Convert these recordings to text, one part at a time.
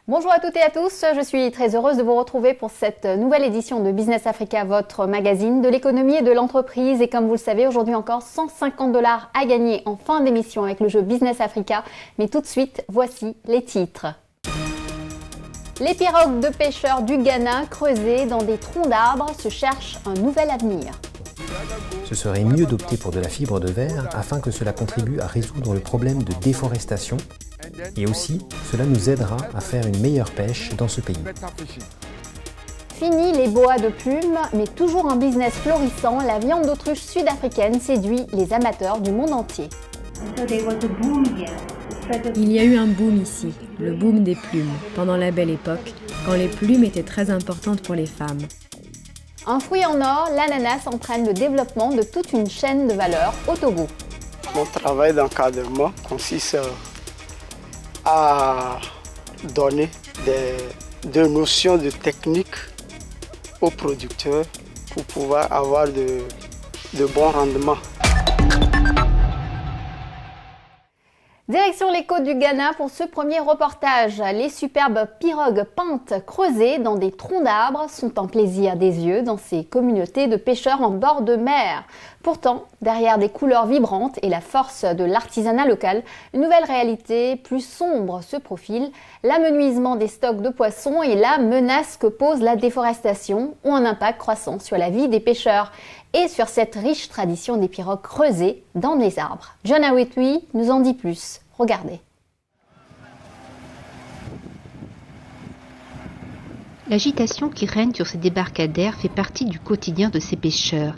Bonjour à toutes et à tous, je suis très heureuse de vous retrouver pour cette nouvelle édition de Business Africa, votre magazine de l'économie et de l'entreprise. Et comme vous le savez, aujourd'hui encore 150 $ à gagner en fin d'émission avec le jeu Business Africa. Mais tout de suite, voici les titres. Les pirogues de pêcheurs du Ghana creusées dans des troncs d'arbres se cherchent un nouvel avenir. Ce serait mieux d'opter pour de la fibre de verre afin que cela contribue à résoudre le problème de déforestation et aussi cela nous aidera à faire une meilleure pêche dans ce pays. Fini les boas de plumes, mais toujours un business florissant, la viande d'autruche sud-africaine séduit les amateurs du monde entier. Il y a eu un boom ici, le boom des plumes, pendant la Belle Époque, quand les plumes étaient très importantes pour les femmes. Un fruit en or, l'ananas entraîne le développement de toute une chaîne de valeur au Togo. Mon travail d'encadrement consiste à donner des notions de technique aux producteurs pour pouvoir avoir de bons rendements. Direction les côtes du Ghana pour ce premier reportage. Les superbes pirogues peintes creusées dans des troncs d'arbres sont un plaisir des yeux dans ces communautés de pêcheurs en bord de mer. Pourtant, derrière des couleurs vibrantes et la force de l'artisanat local, une nouvelle réalité plus sombre se profile. L'amenuisement des stocks de poissons et la menace que pose la déforestation ont un impact croissant sur la vie des pêcheurs et sur cette riche tradition des pirogues creusées dans les arbres. John Awetui nous en dit plus. Regardez. L'agitation qui règne sur ces débarcadères fait partie du quotidien de ces pêcheurs.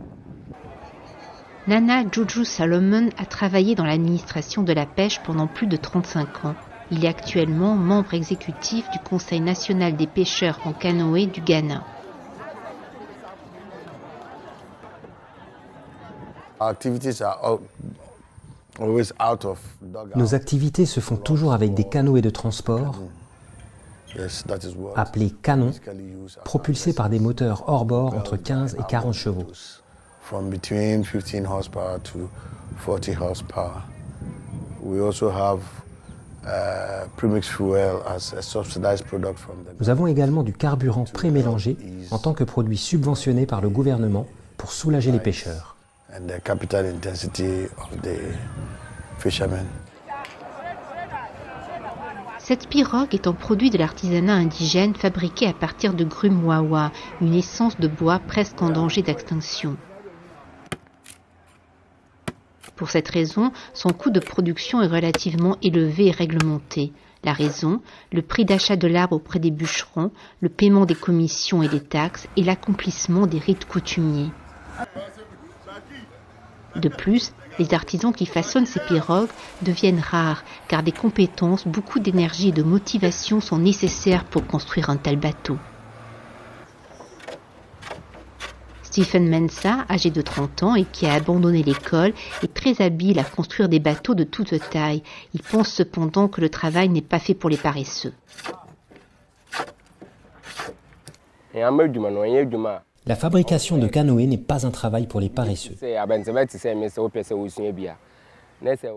Nana Juju Salomon a travaillé dans l'administration de la pêche pendant plus de 35 ans. Il est actuellement membre exécutif du Conseil national des pêcheurs en canoë du Ghana. Nos activités se font toujours avec des canoës de transport, appelés canons, propulsés par des moteurs hors-bord entre 15 et 40 chevaux. Nous avons également du carburant pré-mélangé en tant que produit subventionné par le gouvernement pour soulager les pêcheurs. Cette pirogue est un produit de l'artisanat indigène fabriqué à partir de grume wawa, une essence de bois presque en danger d'extinction. Pour cette raison, son coût de production est relativement élevé et réglementé. La raison, le prix d'achat de l'arbre auprès des bûcherons, le paiement des commissions et des taxes et l'accomplissement des rites coutumiers. De plus, les artisans qui façonnent ces pirogues deviennent rares car des compétences, beaucoup d'énergie et de motivation sont nécessaires pour construire un tel bateau. Stephen Mensah, âgé de 30 ans et qui a abandonné l'école, est très habile à construire des bateaux de toute taille. Il pense cependant que le travail n'est pas fait pour les paresseux. La fabrication de canoës n'est pas un travail pour les paresseux.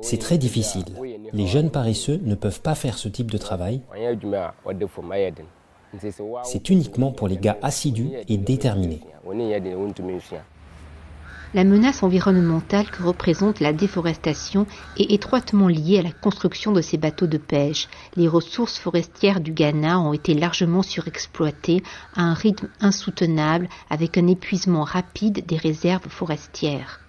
C'est très difficile. Les jeunes paresseux ne peuvent pas faire ce type de travail. C'est uniquement pour les gars assidus et déterminés. La menace environnementale que représente la déforestation est étroitement liée à la construction de ces bateaux de pêche. Les ressources forestières du Ghana ont été largement surexploitées à un rythme insoutenable avec un épuisement rapide des réserves forestières.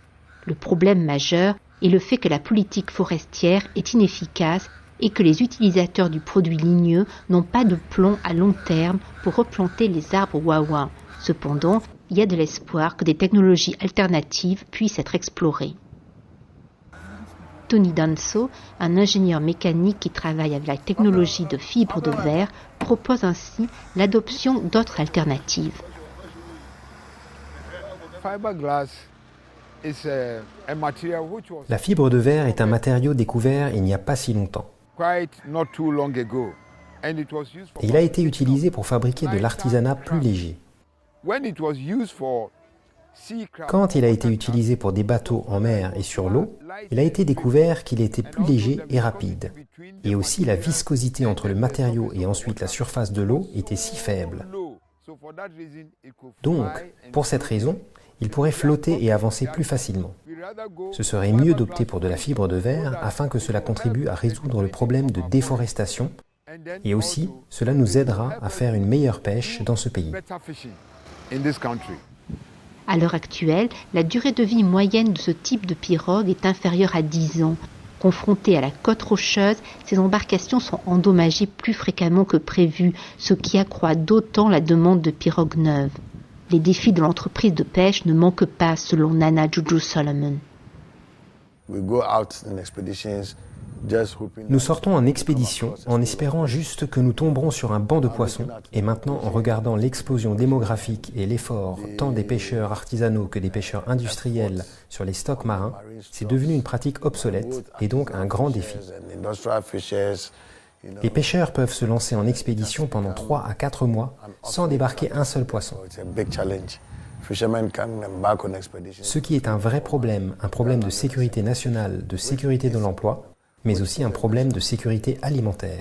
Le problème majeur est le fait que la politique forestière est inefficace et que les utilisateurs du produit ligneux n'ont pas de plan à long terme pour replanter les arbres wawa. Cependant, il y a de l'espoir que des technologies alternatives puissent être explorées. Tony Danso, un ingénieur mécanique qui travaille avec la technologie de fibre de verre, propose ainsi l'adoption d'autres alternatives. La fibre de verre est un matériau découvert il n'y a pas si longtemps. Et il a été utilisé pour fabriquer de l'artisanat plus léger. Quand il a été utilisé pour des bateaux en mer et sur l'eau, il a été découvert qu'il était plus léger et rapide. Et aussi la viscosité entre le matériau et ensuite la surface de l'eau était si faible. Donc, pour cette raison, il pourrait flotter et avancer plus facilement. Ce serait mieux d'opter pour de la fibre de verre afin que cela contribue à résoudre le problème de déforestation et aussi cela nous aidera à faire une meilleure pêche dans ce pays. À l'heure actuelle, la durée de vie moyenne de ce type de pirogue est inférieure à 10 ans. Confrontées à la côte rocheuse, ces embarcations sont endommagées plus fréquemment que prévu, ce qui accroît d'autant la demande de pirogues neuves. Les défis de l'entreprise de pêche ne manquent pas, selon Nana Juju Solomon. Nous sortons en expédition en espérant juste que nous tomberons sur un banc de poissons et maintenant en regardant l'explosion démographique et l'effort tant des pêcheurs artisanaux que des pêcheurs industriels sur les stocks marins, c'est devenu une pratique obsolète et donc un grand défi. Les pêcheurs peuvent se lancer en expédition pendant 3 à 4 mois sans débarquer un seul poisson. Ce qui est un vrai problème, un problème de sécurité nationale, de sécurité de l'emploi, mais aussi un problème de sécurité alimentaire.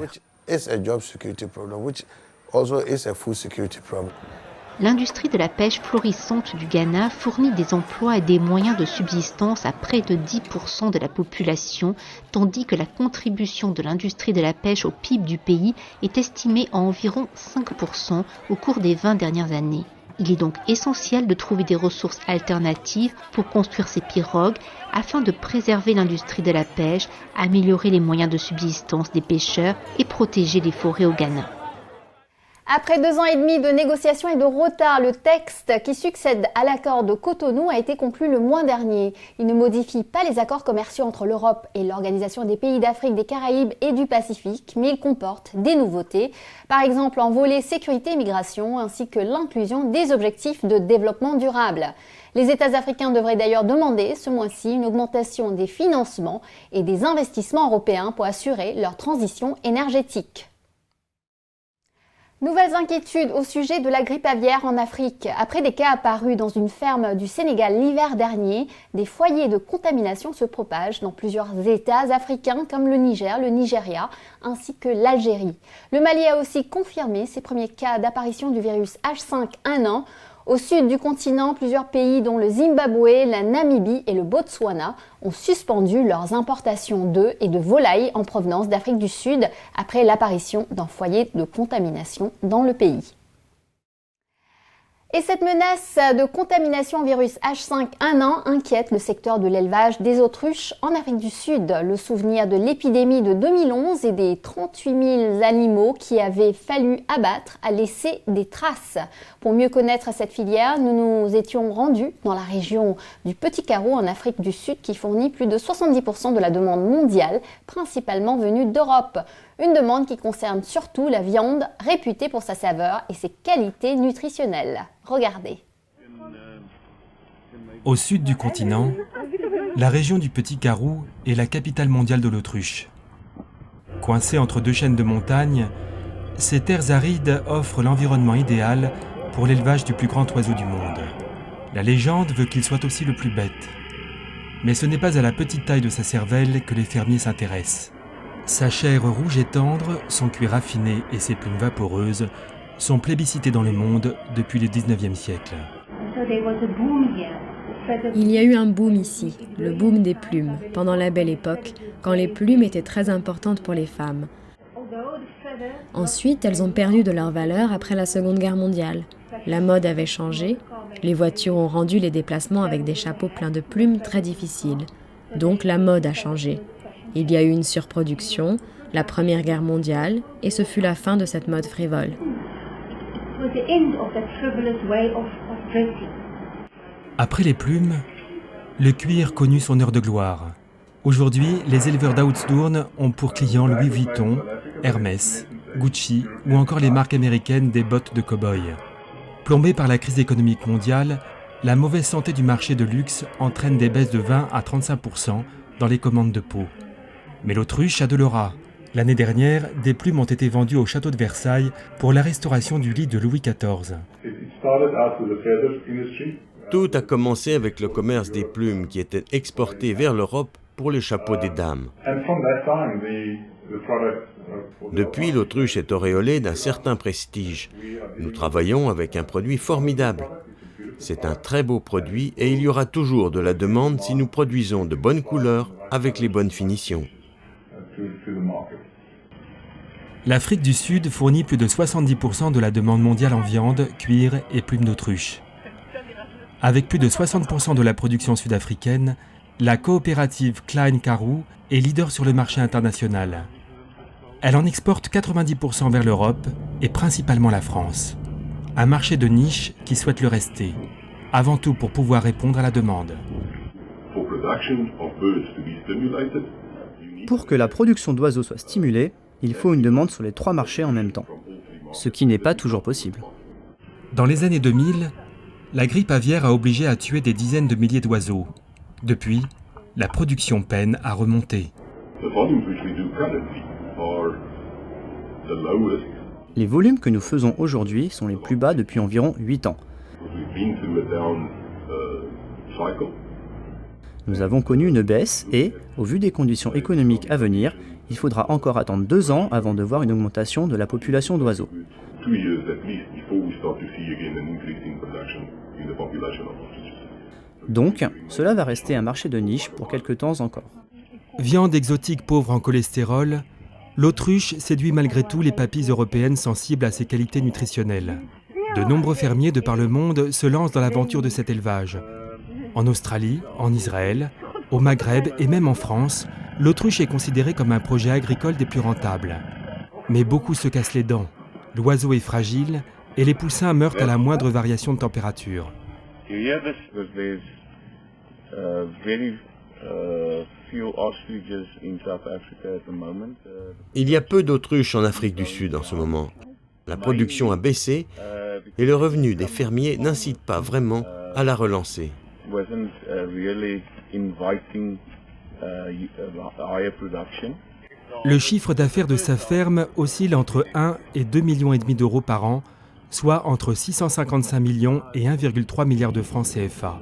L'industrie de la pêche florissante du Ghana fournit des emplois et des moyens de subsistance à près de 10% de la population, tandis que la contribution de l'industrie de la pêche au PIB du pays est estimée à environ 5% au cours des 20 dernières années. Il est donc essentiel de trouver des ressources alternatives pour construire ces pirogues afin de préserver l'industrie de la pêche, améliorer les moyens de subsistance des pêcheurs et protéger les forêts au Ghana. Après 2 ans et demi de négociations et de retard, le texte qui succède à l'accord de Cotonou a été conclu le mois dernier. Il ne modifie pas les accords commerciaux entre l'Europe et l'Organisation des pays d'Afrique, des Caraïbes et du Pacifique, mais il comporte des nouveautés, par exemple en volet sécurité et migration, ainsi que l'inclusion des objectifs de développement durable. Les États africains devraient d'ailleurs demander ce mois-ci une augmentation des financements et des investissements européens pour assurer leur transition énergétique. Nouvelles inquiétudes au sujet de la grippe aviaire en Afrique. Après des cas apparus dans une ferme du Sénégal l'hiver dernier, des foyers de contamination se propagent dans plusieurs États africains comme le Niger, le Nigeria ainsi que l'Algérie. Le Mali a aussi confirmé ses premiers cas d'apparition du virus H5N1. Au sud du continent, plusieurs pays dont le Zimbabwe, la Namibie et le Botswana ont suspendu leurs importations d'œufs et de volailles en provenance d'Afrique du Sud après l'apparition d'un foyer de contamination dans le pays. Et cette menace de contamination au virus H5N1 inquiète le secteur de l'élevage des autruches en Afrique du Sud. Le souvenir de l'épidémie de 2011 et des 38 000 animaux qui avaient fallu abattre a laissé des traces. Pour mieux connaître cette filière, nous nous étions rendus dans la région du Petit Carreau en Afrique du Sud qui fournit plus de 70% de la demande mondiale, principalement venue d'Europe. Une demande qui concerne surtout la viande réputée pour sa saveur et ses qualités nutritionnelles. Regardez. Au sud du continent, la région du Petit Carreau est la capitale mondiale de l'autruche. Coincée entre 2 chaînes de montagnes, ces terres arides offrent l'environnement idéal pour l'élevage du plus grand oiseau du monde. La légende veut qu'il soit aussi le plus bête. Mais ce n'est pas à la petite taille de sa cervelle que les fermiers s'intéressent. Sa chair rouge et tendre, son cuir raffiné et ses plumes vaporeuses sont plébiscités dans le monde depuis le 19e siècle. Il y a eu un boom ici, le boom des plumes, pendant la Belle Époque, quand les plumes étaient très importantes pour les femmes. Ensuite, elles ont perdu de leur valeur après la Seconde Guerre mondiale. La mode avait changé, les voitures ont rendu les déplacements avec des chapeaux pleins de plumes très difficiles. Donc la mode a changé. Il y a eu une surproduction, la Première Guerre mondiale, et ce fut la fin de cette mode frivole. Après les plumes, le cuir connut son heure de gloire. Aujourd'hui, les éleveurs d'Oudsdoorn ont pour clients Louis Vuitton, Hermès, Gucci ou encore les marques américaines des bottes de cow-boy. Plombée par la crise économique mondiale, la mauvaise santé du marché de luxe entraîne des baisses de 20 à 35% dans les commandes de peau. Mais l'autruche a de l'aura. L'année dernière, des plumes ont été vendues au château de Versailles pour la restauration du lit de Louis XIV. Tout a commencé avec le commerce des plumes qui étaient exportées vers l'Europe pour les chapeaux des dames. Depuis, l'autruche est auréolée d'un certain prestige. Nous travaillons avec un produit formidable. C'est un très beau produit et il y aura toujours de la demande si nous produisons de bonnes couleurs avec les bonnes finitions. L'Afrique du Sud fournit plus de 70% de la demande mondiale en viande, cuir et plumes d'autruche. Avec plus de 60% de la production sud-africaine, la coopérative Klein Karoo est leader sur le marché international. Elle en exporte 90% vers l'Europe et principalement la France. Un marché de niche qui souhaite le rester, avant tout pour pouvoir répondre à la demande. Pour que la production d'oiseaux soit stimulée, il faut une demande sur les 3 marchés en même temps, ce qui n'est pas toujours possible. Dans les années 2000, la grippe aviaire a obligé à tuer des dizaines de milliers d'oiseaux. Depuis, la production peine à remonter. Les volumes que nous faisons aujourd'hui sont les plus bas depuis environ 8 ans. Nous avons connu une baisse et, au vu des conditions économiques à venir, il faudra encore attendre 2 ans avant de voir une augmentation de la population d'oiseaux. Donc, cela va rester un marché de niche pour quelques temps encore. Viande exotique pauvre en cholestérol, l'autruche séduit malgré tout les papilles européennes sensibles à ses qualités nutritionnelles. De nombreux fermiers de par le monde se lancent dans l'aventure de cet élevage. En Australie, en Israël, au Maghreb et même en France, l'autruche est considérée comme un projet agricole des plus rentables. Mais beaucoup se cassent les dents, l'oiseau est fragile et les poussins meurent à la moindre variation de température. Il y a peu d'autruches en Afrique du Sud en ce moment. La production a baissé et le revenu des fermiers n'incite pas vraiment à la relancer. Le chiffre d'affaires de sa ferme oscille entre 1 et 2,5 millions d'euros par an, soit entre 655 millions et 1,3 milliard de francs CFA.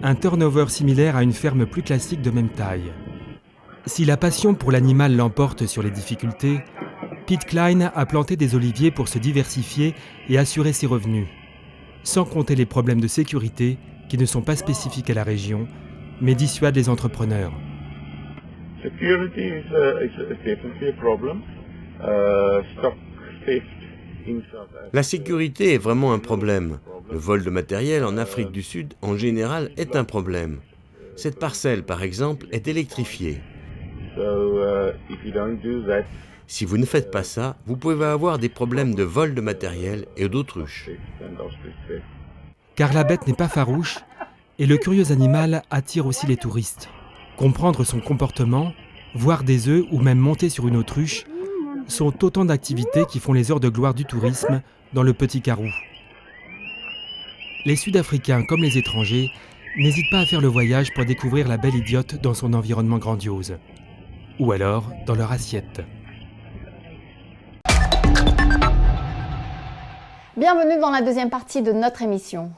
Un turnover similaire à une ferme plus classique de même taille. Si la passion pour l'animal l'emporte sur les difficultés, Pete Klein a planté des oliviers pour se diversifier et assurer ses revenus. Sans compter les problèmes de sécurité qui ne sont pas spécifiques à la région, mais dissuadent les entrepreneurs. La sécurité est vraiment un problème. Le vol de matériel en Afrique du Sud, en général, est un problème. Cette parcelle, par exemple, est électrifiée. Si vous ne faites pas ça, vous pouvez avoir des problèmes de vol de matériel et d'autruches. Car la bête n'est pas farouche, et le curieux animal attire aussi les touristes. Comprendre son comportement, voir des œufs ou même monter sur une autruche, sont autant d'activités qui font les heures de gloire du tourisme dans le Petit Karoo. Les Sud-Africains comme les étrangers n'hésitent pas à faire le voyage pour découvrir la belle idiote dans son environnement grandiose. Ou alors dans leur assiette. Bienvenue dans la deuxième partie de notre émission.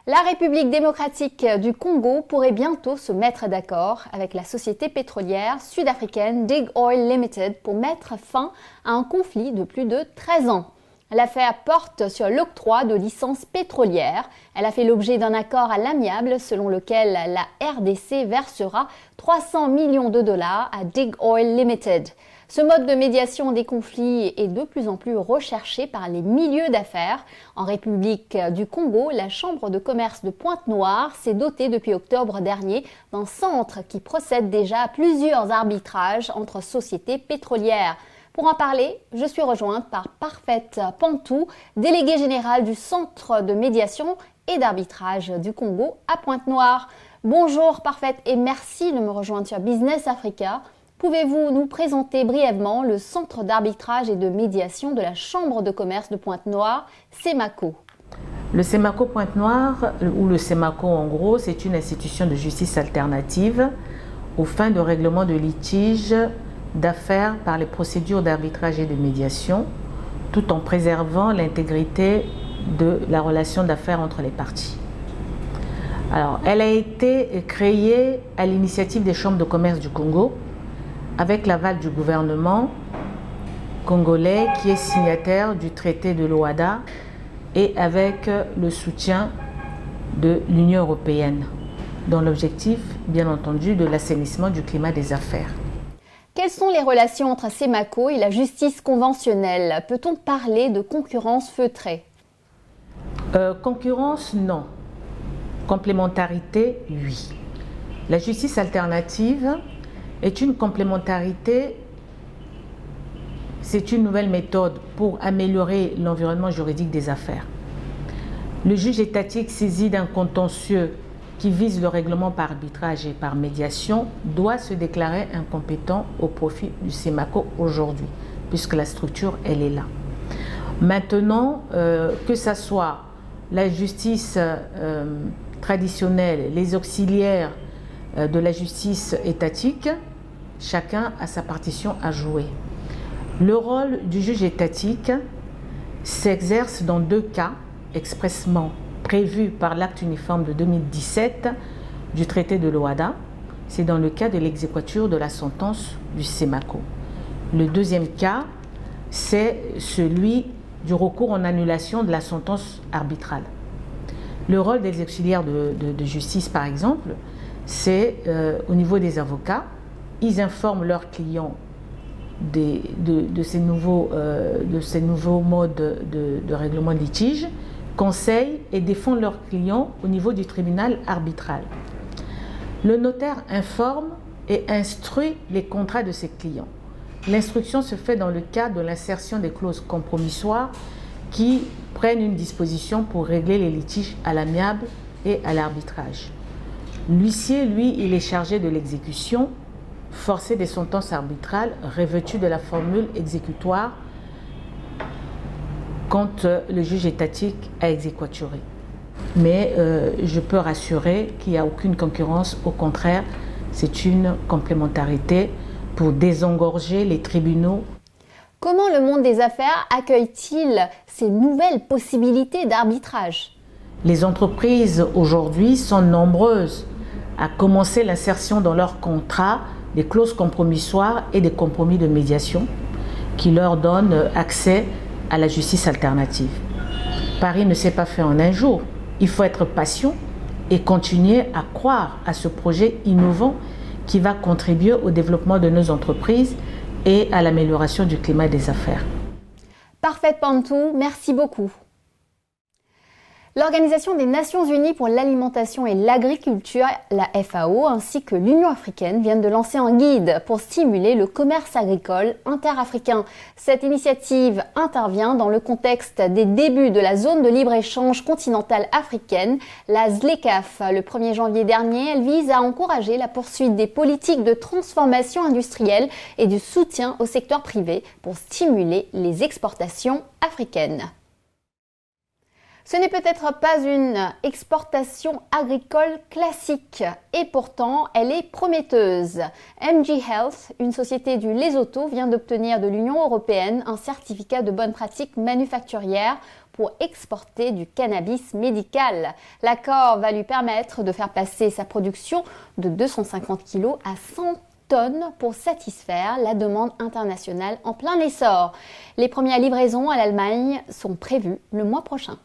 La République démocratique du Congo pourrait bientôt se mettre d'accord avec la société pétrolière sud-africaine Dig Oil Limited pour mettre fin à un conflit de plus de 13 ans. L'affaire porte sur l'octroi de licences pétrolières. Elle a fait l'objet d'un accord à l'amiable selon lequel la RDC versera 300 millions de dollars à Dig Oil Limited. Ce mode de médiation des conflits est de plus en plus recherché par les milieux d'affaires. En République du Congo, la Chambre de commerce de Pointe-Noire s'est dotée depuis octobre dernier d'un centre qui procède déjà à plusieurs arbitrages entre sociétés pétrolières. Pour en parler, je suis rejointe par Parfait Pantou, déléguée générale du Centre de médiation et d'arbitrage du Congo à Pointe-Noire. Bonjour Parfait et merci de me rejoindre sur Business Africa. Pouvez-vous nous présenter brièvement le Centre d'arbitrage et de médiation de la Chambre de commerce de Pointe-Noire, CEMACO? Le CEMACO Pointe-Noire, ou le CEMACO en gros, c'est une institution de justice alternative aux fins de règlement de litiges d'affaires par les procédures d'arbitrage et de médiation, tout en préservant l'intégrité de la relation d'affaires entre les parties. Alors, elle a été créée à l'initiative des chambres de commerce du Congo, avec l'aval du gouvernement congolais qui est signataire du traité de l'OHADA et avec le soutien de l'Union européenne, dans l'objectif, bien entendu, de l'assainissement du climat des affaires. Quelles sont les relations entre Semaco et la justice conventionnelle? Peut-on parler de concurrence feutrée? Concurrence, non. Complémentarité, oui. La justice alternative est une complémentarité, c'est une nouvelle méthode pour améliorer l'environnement juridique des affaires. Le juge étatique saisi d'un contentieux qui vise le règlement par arbitrage et par médiation doit se déclarer incompétent au profit du Semaco aujourd'hui, puisque la structure, elle est là. Maintenant, que ce soit la justice traditionnelle, les auxiliaires de la justice étatique, chacun a sa partition à jouer. Le rôle du juge étatique s'exerce dans 2 cas expressément prévus par l'acte uniforme de 2017 du traité de l'OHADA. C'est dans le cas de l'exéquature de la sentence du Semaco. Le deuxième cas, c'est celui du recours en annulation de la sentence arbitrale. Le rôle des auxiliaires de justice, par exemple, c'est au niveau des avocats, ils informent leurs clients de ces nouveaux modes de règlement de litige, conseillent et défendent leurs clients au niveau du tribunal arbitral. Le notaire informe et instruit les contrats de ses clients. L'instruction se fait dans le cadre de l'insertion des clauses compromissoires qui prennent une disposition pour régler les litiges à l'amiable et à l'arbitrage. L'huissier, lui, il est chargé de l'exécution forcée des sentences arbitrales revêtues de la formule exécutoire quand le juge étatique a exéquaturé. Mais je peux rassurer qu'il n'y a aucune concurrence, au contraire, c'est une complémentarité pour désengorger les tribunaux. Comment le monde des affaires accueille-t-il ces nouvelles possibilités d'arbitrage? Les entreprises aujourd'hui sont nombreuses à commencer l'insertion dans leurs contrats des clauses compromissoires et des compromis de médiation qui leur donnent accès à la justice alternative. Paris ne s'est pas fait en un jour. Il faut être patient et continuer à croire à ce projet innovant qui va contribuer au développement de nos entreprises et à l'amélioration du climat des affaires. Parfait Pantou, merci beaucoup. L'Organisation des Nations Unies pour l'alimentation et l'agriculture, la FAO, ainsi que l'Union africaine viennent de lancer un guide pour stimuler le commerce agricole interafricain. Cette initiative intervient dans le contexte des débuts de la zone de libre-échange continentale africaine, la ZLECAf. Le 1er janvier dernier, elle vise à encourager la poursuite des politiques de transformation industrielle et du soutien au secteur privé pour stimuler les exportations africaines. Ce n'est peut-être pas une exportation agricole classique et pourtant elle est prometteuse. MG Health, une société du Lesotho, vient d'obtenir de l'Union européenne un certificat de bonne pratique manufacturière pour exporter du cannabis médical. L'accord va lui permettre de faire passer sa production de 250 kg à 100 tonnes pour satisfaire la demande internationale en plein essor. Les premières livraisons à l'Allemagne sont prévues le mois prochain.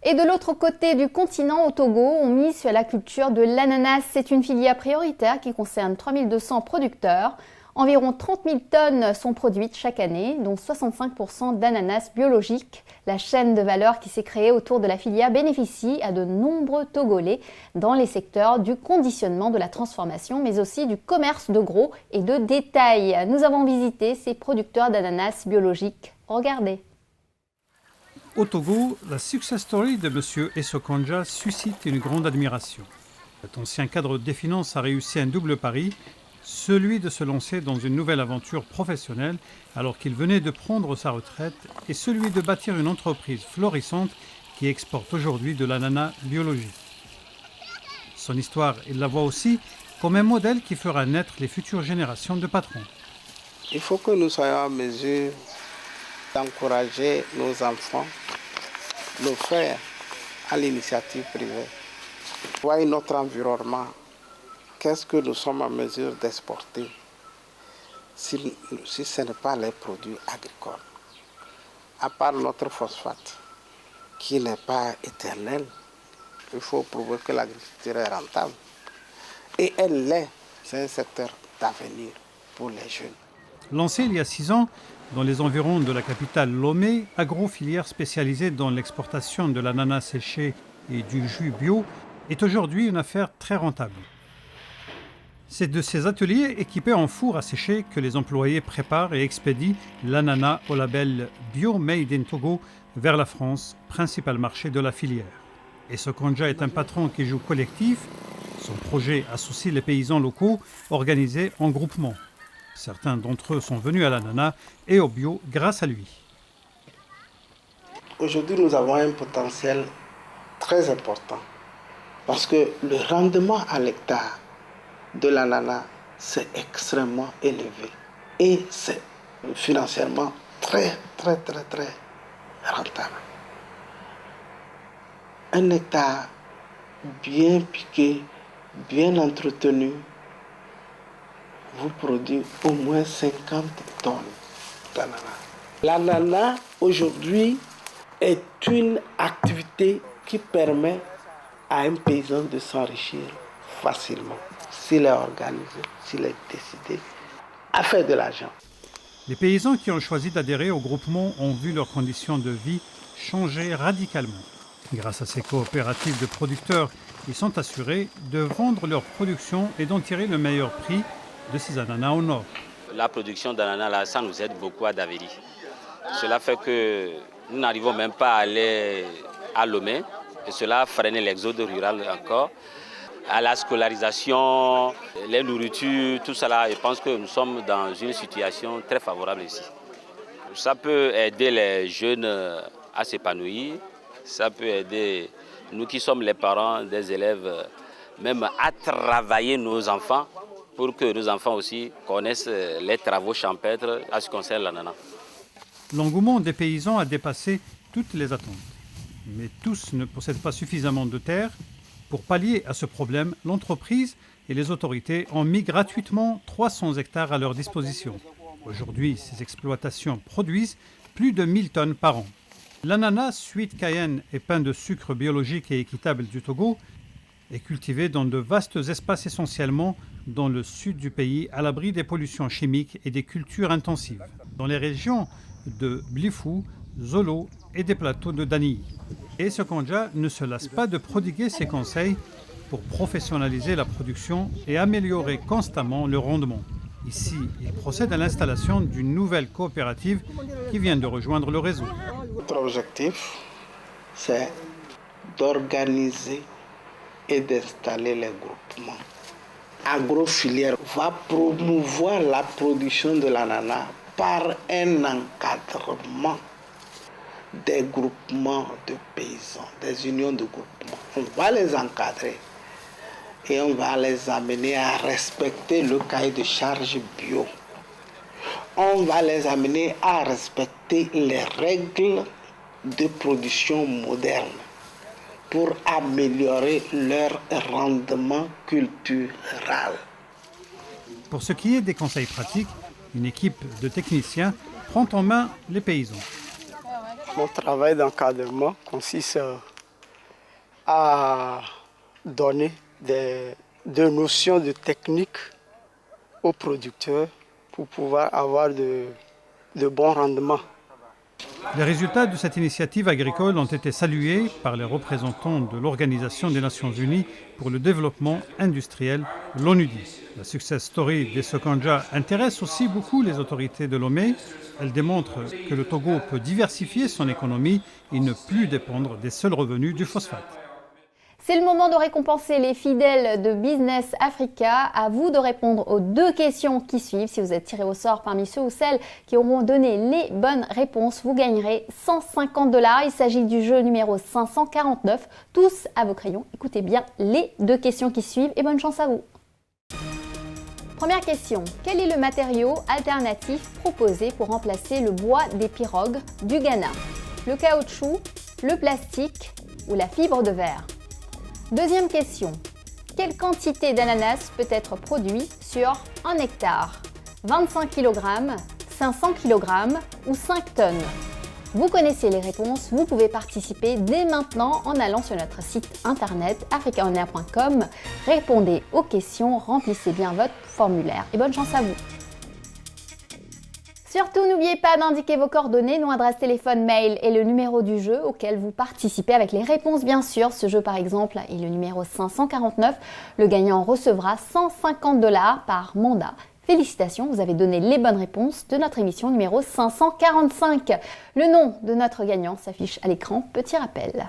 Et de l'autre côté du continent, au Togo, on mise sur la culture de l'ananas. C'est une filière prioritaire qui concerne 3200 producteurs. Environ 30 000 tonnes sont produites chaque année, dont 65% d'ananas biologiques. La chaîne de valeur qui s'est créée autour de la filière bénéficie à de nombreux Togolais dans les secteurs du conditionnement, de la transformation, mais aussi du commerce de gros et de détail. Nous avons visité ces producteurs d'ananas biologiques. Regardez. Au Togo, la success story de M. Essokonja suscite une grande admiration. Cet ancien cadre des finances a réussi un double pari, celui de se lancer dans une nouvelle aventure professionnelle alors qu'il venait de prendre sa retraite et celui de bâtir une entreprise florissante qui exporte aujourd'hui de l'ananas biologique. Son histoire, il la voit aussi comme un modèle qui fera naître les futures générations de patrons. Il faut que nous soyons en mesure d'encourager nos enfants le faire à l'initiative privée. Voyez notre environnement. Qu'est-ce que nous sommes en mesure d'exporter si ce n'est pas les produits agricoles? À part notre phosphate, qui n'est pas éternel, il faut prouver que l'agriculture est rentable. Et elle l'est, c'est un secteur d'avenir pour les jeunes. Lancé il y a 6 ans dans les environs de la capitale Lomé, Agrofilière spécialisée dans l'exportation de l'ananas séché et du jus bio, est aujourd'hui une affaire très rentable. C'est de ces ateliers équipés en four à sécher que les employés préparent et expédient l'ananas au label Bio Made in Togo vers la France, principal marché de la filière. Et Sokonja est un patron qui joue collectif. Son projet associe les paysans locaux organisés en groupement. Certains d'entre eux sont venus à l'ananas et au bio grâce à lui. Aujourd'hui, nous avons un potentiel très important parce que le rendement à l'hectare de l'ananas, c'est extrêmement élevé et c'est financièrement très rentable. Un hectare bien piqué, bien entretenu, vous produit au moins 50 tonnes d'ananas. L'ananas, aujourd'hui, est une activité qui permet à un paysan de s'enrichir facilement, s'il est organisé, s'il est décidé à faire de l'argent. Les paysans qui ont choisi d'adhérer au groupement ont vu leurs conditions de vie changer radicalement. Grâce à ces coopératives de producteurs, ils sont assurés de vendre leur production et d'en tirer le meilleur prix de ces ananas au nord. La production d'ananas, là, ça nous aide beaucoup à Daviri. Cela fait que nous n'arrivons même pas à aller à Lomé, et cela freine l'exode rural encore. À la scolarisation, les nourritures, tout cela, je pense que nous sommes dans une situation très favorable ici. Ça peut aider les jeunes à s'épanouir, ça peut aider nous qui sommes les parents des élèves même à travailler nos enfants pour que nos enfants aussi connaissent les travaux champêtres à ce qui concerne l'ananas. L'engouement des paysans a dépassé toutes les attentes. Mais tous ne possèdent pas suffisamment de terre. Pour pallier à ce problème, l'entreprise et les autorités ont mis gratuitement 300 hectares à leur disposition. Aujourd'hui, ces exploitations produisent plus de 1000 tonnes par an. L'ananas, suite cayenne et pain de sucre biologique et équitable du Togo est cultivé dans de vastes espaces essentiellement dans le sud du pays, à l'abri des pollutions chimiques et des cultures intensives, dans les régions de Blifou, Zolo et des plateaux de Dani. Et Sokonja ne se lasse pas de prodiguer ses conseils pour professionnaliser la production et améliorer constamment le rendement. Ici, il procède à l'installation d'une nouvelle coopérative qui vient de rejoindre le réseau. Notre objectif, c'est d'organiser et d'installer les groupements. Agrofilière va promouvoir la production de l'ananas par un encadrement des groupements de paysans, des unions de groupements. On va les encadrer et on va les amener à respecter le cahier de charges bio. On va les amener à respecter les règles de production moderne pour améliorer leur rendement culturel. Pour ce qui est des conseils pratiques, une équipe de techniciens prend en main les paysans. Mon travail d'encadrement consiste à donner des notions de technique aux producteurs pour pouvoir avoir de bons rendements. Les résultats de cette initiative agricole ont été salués par les représentants de l'Organisation des Nations Unies pour le développement industriel, l'ONUDI. La success story des Sokonja intéresse aussi beaucoup les autorités de Lomé. Elle démontre que le Togo peut diversifier son économie et ne plus dépendre des seuls revenus du phosphate. C'est le moment de récompenser les fidèles de Business Africa. À vous de répondre aux 2 questions qui suivent. Si vous êtes tiré au sort parmi ceux ou celles qui auront donné les bonnes réponses, vous gagnerez 150 $. Il s'agit du jeu numéro 549. Tous à vos crayons. Écoutez bien les 2 questions qui suivent et bonne chance à vous. Première question. Quel est le matériau alternatif proposé pour remplacer le bois des pirogues du Ghana? Le caoutchouc, le plastique ou la fibre de verre? Deuxième question. Quelle quantité d'ananas peut être produite sur 1 hectare? 25 kg, 500 kg ou 5 tonnes? Vous connaissez les réponses, vous pouvez participer dès maintenant en allant sur notre site internet africaonair.com. Répondez aux questions, remplissez bien votre formulaire et bonne chance à vous. Surtout, n'oubliez pas d'indiquer vos coordonnées, nom, adresse, téléphone, mail et le numéro du jeu auquel vous participez avec les réponses bien sûr. Ce jeu par exemple est le numéro 549. Le gagnant recevra 150 $ par mandat. Félicitations, vous avez donné les bonnes réponses de notre émission numéro 545. Le nom de notre gagnant s'affiche à l'écran, petit rappel.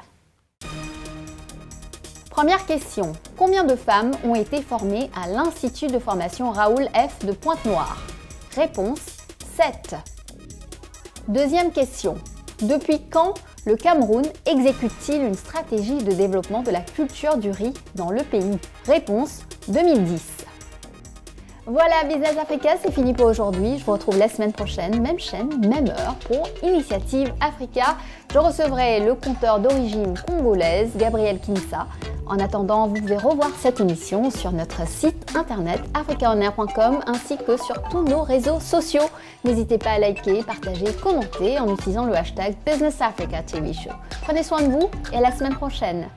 Première question. Combien de femmes ont été formées à l'Institut de formation Raoul F de Pointe-Noire? Réponse 7. Deuxième question. Depuis quand le Cameroun exécute-t-il une stratégie de développement de la culture du riz dans le pays? Réponse 2010. Voilà, Business Africa, c'est fini pour aujourd'hui. Je vous retrouve la semaine prochaine, même chaîne, même heure, pour Initiative Africa. Je recevrai le conteur d'origine congolaise, Gabriel Kinsa. En attendant, vous pouvez revoir cette émission sur notre site internet africaonair.com ainsi que sur tous nos réseaux sociaux. N'hésitez pas à liker, partager, commenter en utilisant le hashtag Business Africa TV Show. Prenez soin de vous et à la semaine prochaine.